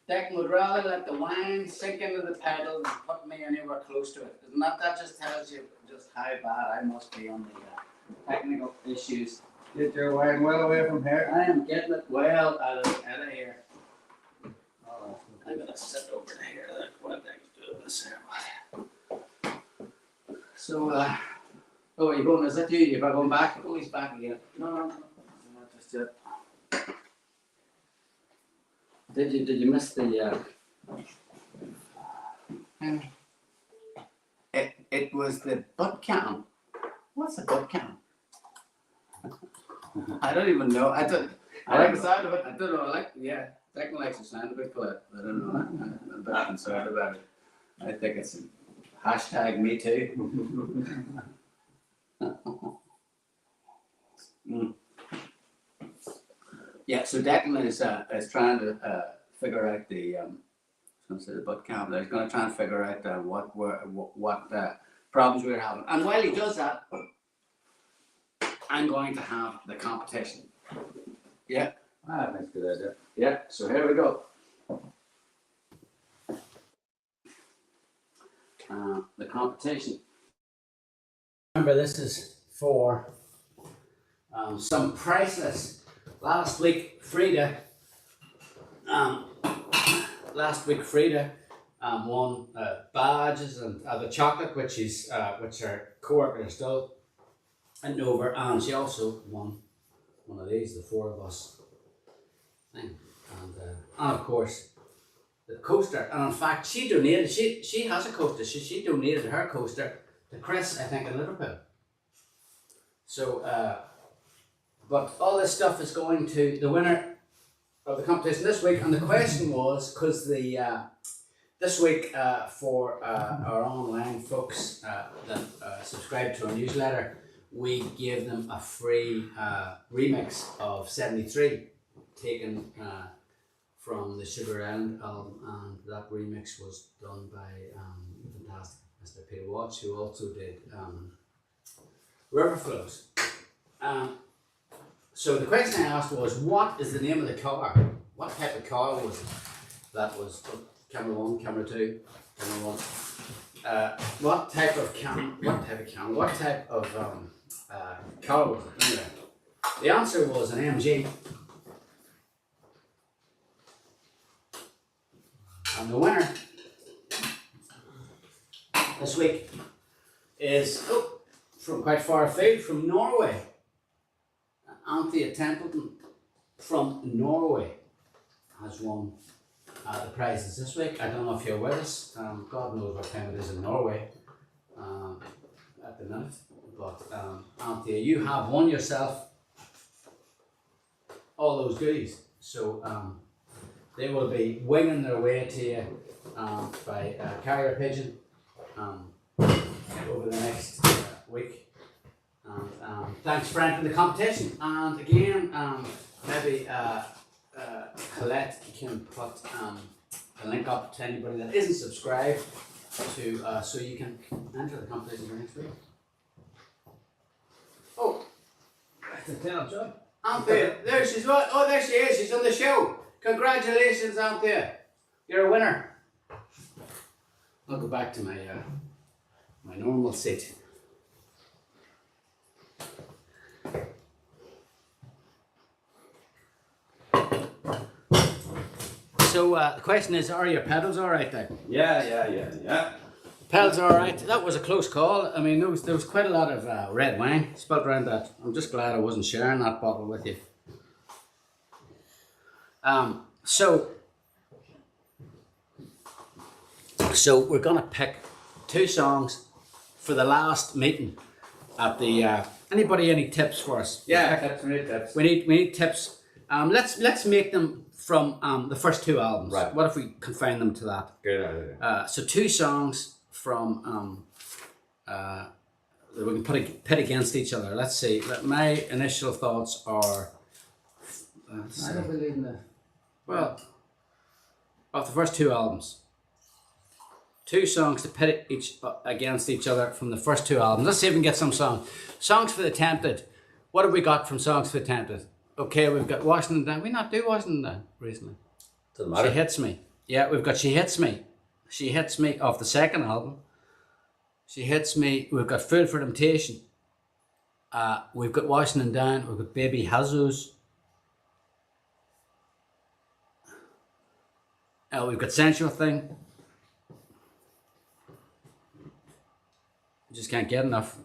Declan would rather let the wine sink into the pedals than put me anywhere close to it. Isn't that just tells you just how bad I must be on the technical issues. Get your wine well away from here. I am getting it well out of here. Oh, I'm gonna sit over here. What the heck's doing this here? So, oh, are you going? Is that you? You're going back? Oh, he's back again. No, not just yet. Did you miss the? It was the butt cam. What's the butt cam? I don't even know. I like the sound of it. I don't know. Declan likes the sound of it, but I don't know. I'm a bit concerned about it. I think it's hashtag me too. Yeah, so Declan is trying to figure out the the butt count. He's going to try and figure out what problems we're having. And while he does that, I'm going to have the competition. Yeah. Ah, that's a good idea. Yeah. So here we go. The competition. Remember, this is for some priceless. Last week, Frida won badges and the chocolate, which her co-worker is still in Dover, and she also won one of these, the four of us thing. And and of course the coaster. And in fact, she donated. She has a coaster. She donated her coaster to Chris, I think, in Liverpool. So, but all this stuff is going to the winner of the competition this week. And the question was, because the this week for our online folks that subscribe to our newsletter, we gave them a free remix of 73, taken from the Sugar Island album, and that remix was done by fantastic Mr. Peter Watts, who also did River Flows. So the question I asked was, what is the name of the car? What type of car was it? That was camera 1, camera 2, camera 1. What type of car was it? Anyway, the answer was an MG. And the winner this week is from quite far afield, from Norway. Anthea Templeton from Norway has won the prizes this week. I don't know if you're with us. God knows what time it is in Norway at the minute. But Anthea, you have won yourself all those goodies. So they will be winging their way to you by carrier pigeon over the next week. And thanks, Frank, for the competition. And again, maybe Colette can put a link up to anybody that isn't subscribed to, so you can enter the competition for next week. Oh, That's a town job. Anthea, there she's. Oh, there she is. She's on the show. Congratulations, Anthea. You're a winner. I'll go back to my my normal seat. So the question is, are your pedals all right, Declan? Yeah. Pedals are all right. That was a close call. I mean, there was quite a lot of red wine spilled around that. I'm just glad I wasn't sharing that bottle with you. So we're gonna pick 2 songs for the last meeting at the. Anybody any tips for us? Yeah, tips. We need tips. Let's make them from the first 2 albums. Right. What if we confine them to that? Good idea. So 2 songs from that we can pit against each other. Let's see. My initial thoughts are. I don't believe in that. Well, of the first 2 albums. 2 songs to pit against each other from the first 2 albums. Let's see if we can get some songs. Songs for the Tempted. What have we got from Songs for the Tempted? Okay, we've got Washington Down. We not do Washington Down recently. Doesn't matter. She Hits Me. Yeah, we've got She Hits Me. She Hits Me off the second album. She Hits Me. We've got Food for Temptation. We've got Washington Down. We've got Baby Jesus. We've got Sensual Thing. Just can't get enough.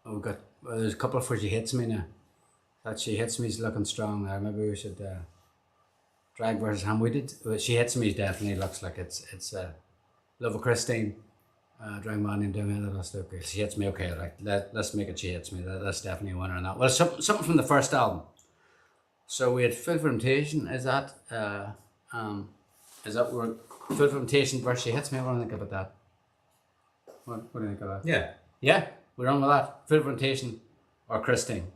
We've got there's a couple for She Hits Me now. That She Hits Me is looking strong there. Maybe we should Drag versus Ham. We did. She Hits Me definitely looks like it's Love of Christine. Drag Man and doing it. That's okay. She Hits Me. Okay, right. Let's make it She Hits Me. That's definitely a winner on that. Well, something from the first album. So we had Food for Temptation. Is that where Food for Temptation versus She Hits Me? What do you think about that? What do you think of that? Yeah, we're on with that. Food for Temptation or Christine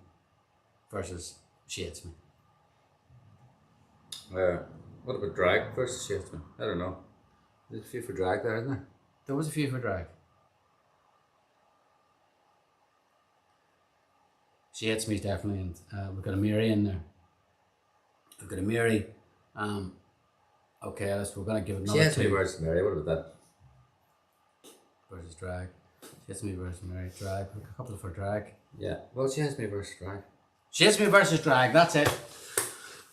versus She Hits Me. What about Drag versus She Hits Me? I don't know. There's a few for Drag there, isn't there? There was a few for Drag. She Hits Me is definitely in. We've got a Mary in there. We've got a Mary. Okay, we're going to give it another She Hits Me 2. versus Mary. What about that? Versus Drag. She Hits Me versus Mary. Drag. We've got a couple for Drag. Yeah. Well, She Hits Me versus Drag. She Hits Me versus Drag. That's it.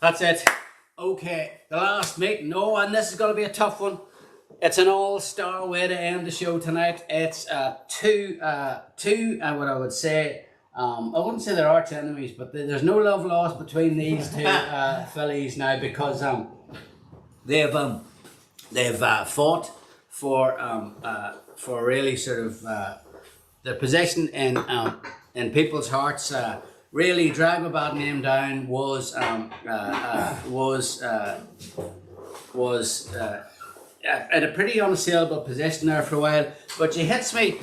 That's it. Okay, the last meeting. No, and this is going to be a tough one. It's an all-star way to end the show tonight. It's two, what I would say, I wouldn't say they're arch enemies, but there's no love lost between these two fillies now, because they've fought for really sort of their position in people's hearts. Really, drag my bad name down was at a pretty unassailable position there for a while, but she hits me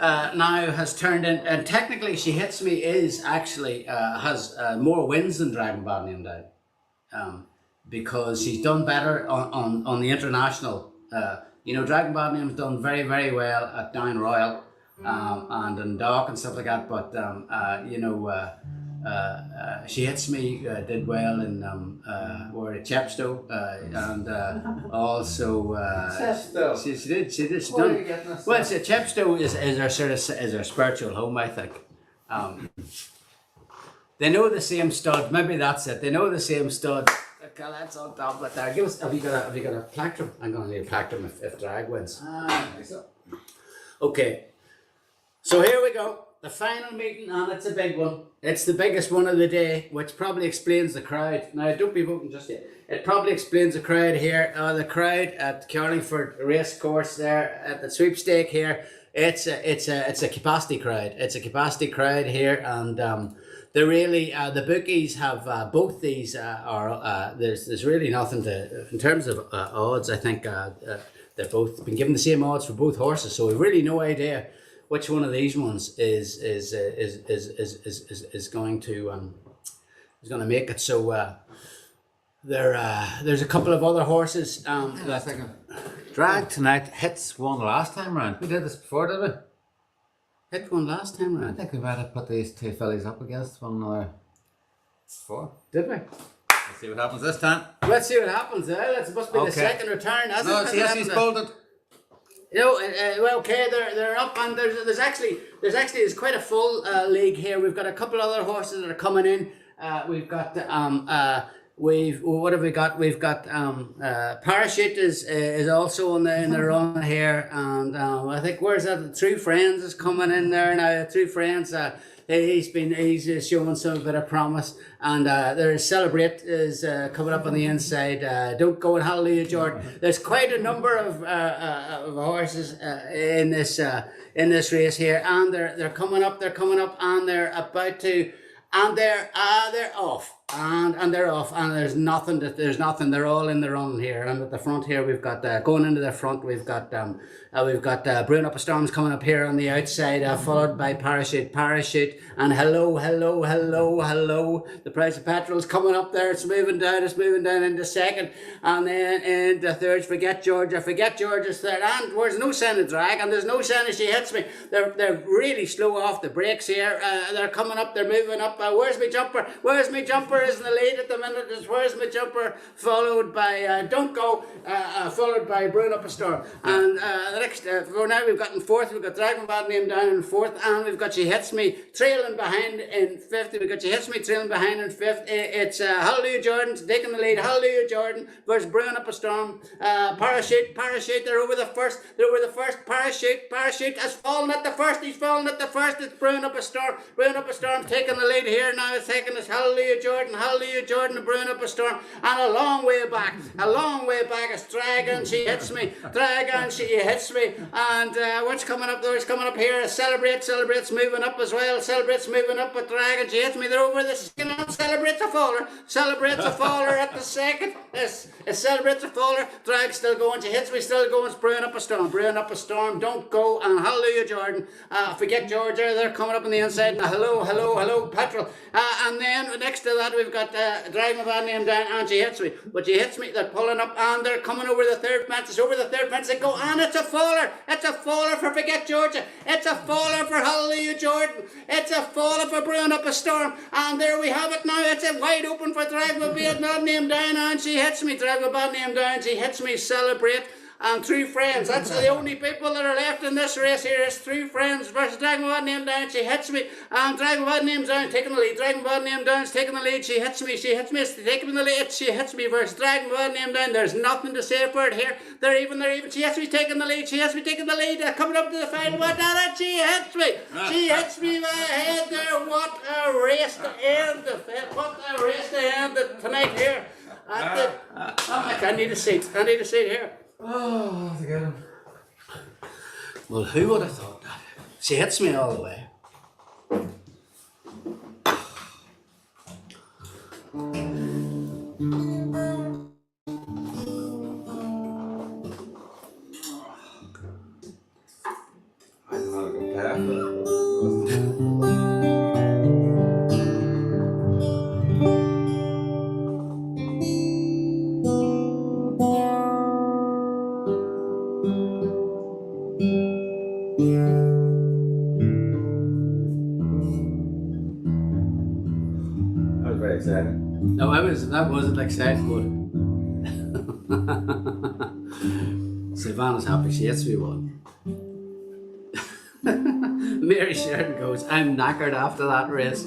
now has turned in, and technically she hits me is actually has more wins than Dragon Bad Name Down, because she's done better on the international. You know, Dragon Bad Name's done very, very well at Down Royal and in Dock and stuff like that, but you know, she hits me, did well in where at Chepstow, and also she did done well. So Chepstow is her sort of is her spiritual home, I think. They know the same stud. Maybe that's it. They know the same stud. Okay, that's on top of it there. Give us. Have you got a plectrum? I'm going to need a plectrum if drag wins. Okay. So here we go. The final meeting, and it's a big one. It's the biggest one of the day, which probably explains the crowd. Now, don't be voting just yet. It probably explains the crowd here. The crowd at Carlingford Racecourse there at the sweepstake here. It's a capacity crowd. It's a capacity crowd here, and they're really the bookies have both these are there's really nothing to in terms of odds. I think they've both been given the same odds for both horses, so we've really no idea which one of these ones is going to make it. So there's a couple of other horses that Drag tonight hits one last time round. We did this before, did we? hit one last time I round. think we might have put these two fillies up against one another before. Did we? Let's see what happens this time. Let's see what happens. It must be the second return. No, yes, he's bolted. You know, well, okay, they're up, and there's quite a full league here. We've got a couple other horses that are coming in. We've got what have we got? We've got Parachute is also in the run here, and I think where's that? True Friends is coming in there now. True Friends. He's showing some bit of promise, and there's Celebrate is coming up on the inside. Don't Go and Hallelujah Jordan. There's quite a number of horses in this race here, and they're coming up, and they're about to, and they're off. And they're off, and there's nothing. They're all in the run here, and at the front here we've got going into the front. We've got Brewing Up a Storm's coming up here on the outside, followed by Parachute, and hello. The price of petrol's coming up there. It's moving down into second, and then into third. Forget Georgia's third, and there's no sign of drag, and there's no sign of she hits me. They're really slow off the brakes here. They're coming up. They're moving up. Where's my jumper? Is in the lead at the minute. Where's my jumper? Followed by Don't Go, followed by Brewing Up a Storm. And the next, for now we've got in fourth, we've got Dragon Bad Name Down in fourth, and we've got She Hits Me trailing behind in fifth. We've got She Hits Me trailing behind in fifth. It's Hallelujah Jordan taking the lead. Hallelujah Jordan versus Brewing Up a Storm. Parachute, they're over the first. Parachute has fallen at the first. He's fallen at the first. It's Brewing Up a Storm. Taking the lead here now. Second is Hallelujah Jordan, Brewing Up a Storm, and a long way back is Dragon, She Hits Me, and what's coming up there is coming up here is Celebrate's moving up as well, but Dragon, She Hits Me, they're over the second, and Celebrate's a faller at the second, Celebrate's a faller, Drag's still going, She Hits Me still going, it's Brewing Up a Storm, Don't Go, and Hallelujah Jordan, Forget Georgia, they're coming up on the inside, and hello, Petrol, and then next to that we've got Dragon Bad Name Down, and She Hits Me, they're pulling up, and they're coming over the third fence, they go, and it's a faller for Forget Georgia, it's a faller for Hallelujah Jordan, it's a faller for Brewing Up a Storm, and there we have it now, it's a wide open for Dragon Bad Name Down, and She Hits Me, Dragon Bad Name Down, She Hits Me, Celebrate, and three friends. That's the only people that are left in this race here. It's three friends versus Dragon Bad Name down. She hits me. Dragon Bad Name's down, taking the lead. Dragon Bad Name down's taking the lead. She hits me. It's taking the lead. She hits me versus Dragon Bad Name down. There's nothing to say for it here. They're even. She hits me taking the lead. Coming up to the final. What that? She hits me. She hits me by head there. What a race to end the fit. What a race to end it tonight here. I need a seat. Here. Oh, to get him. Well, who would have thought that? She hits me all the way. I don't know how to compare. That was very exciting. No, that wasn't exciting, but Savannah's happy she hits me one. Mary Sheridan goes, I'm knackered after that race.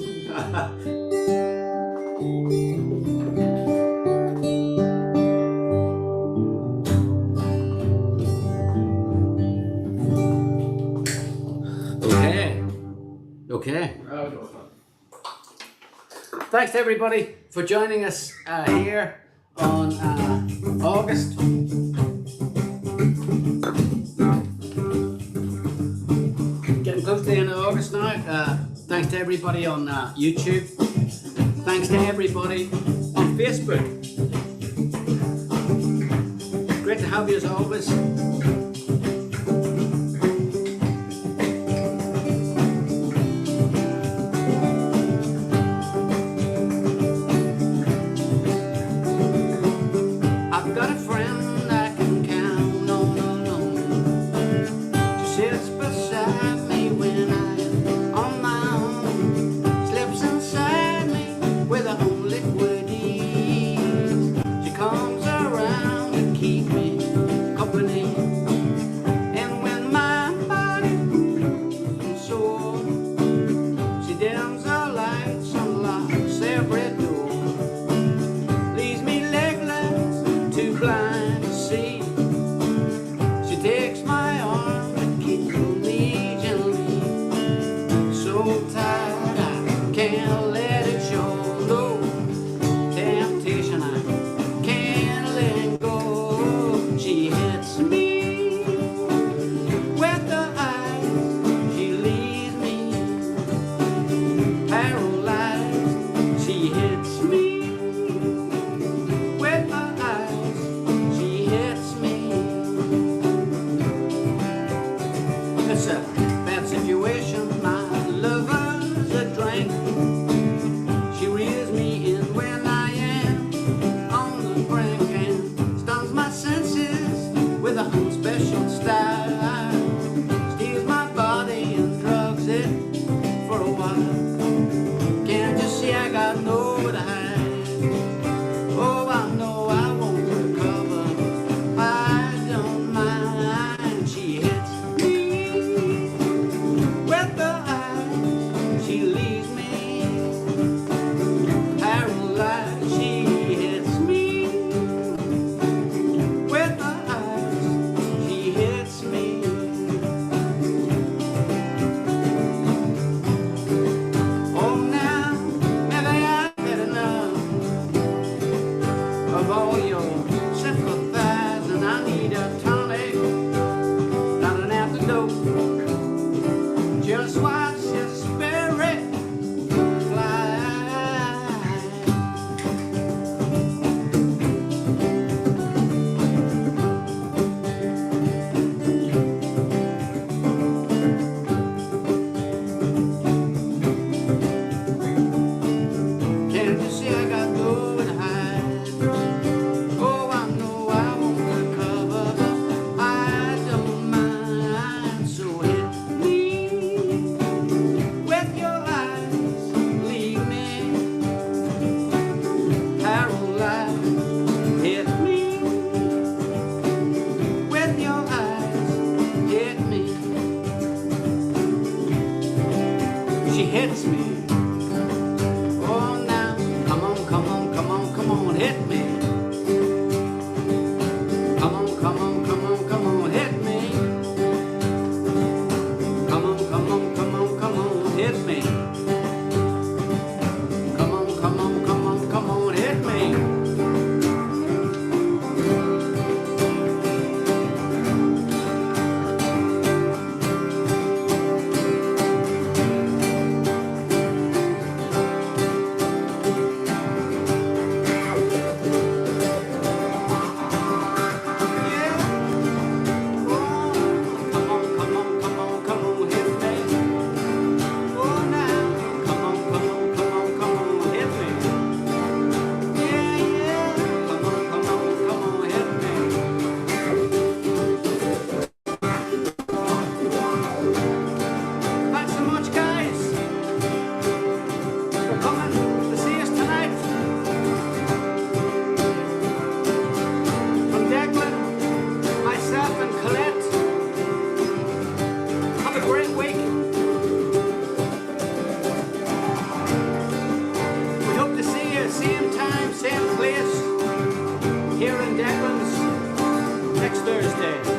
Okay. Thanks to everybody for joining us here on August. Getting close to the end of August now. Thanks to everybody on YouTube. Thanks to everybody on Facebook. Great to have you as always. Have a great week. We hope to see you same time, same place here in Declan's next Thursday.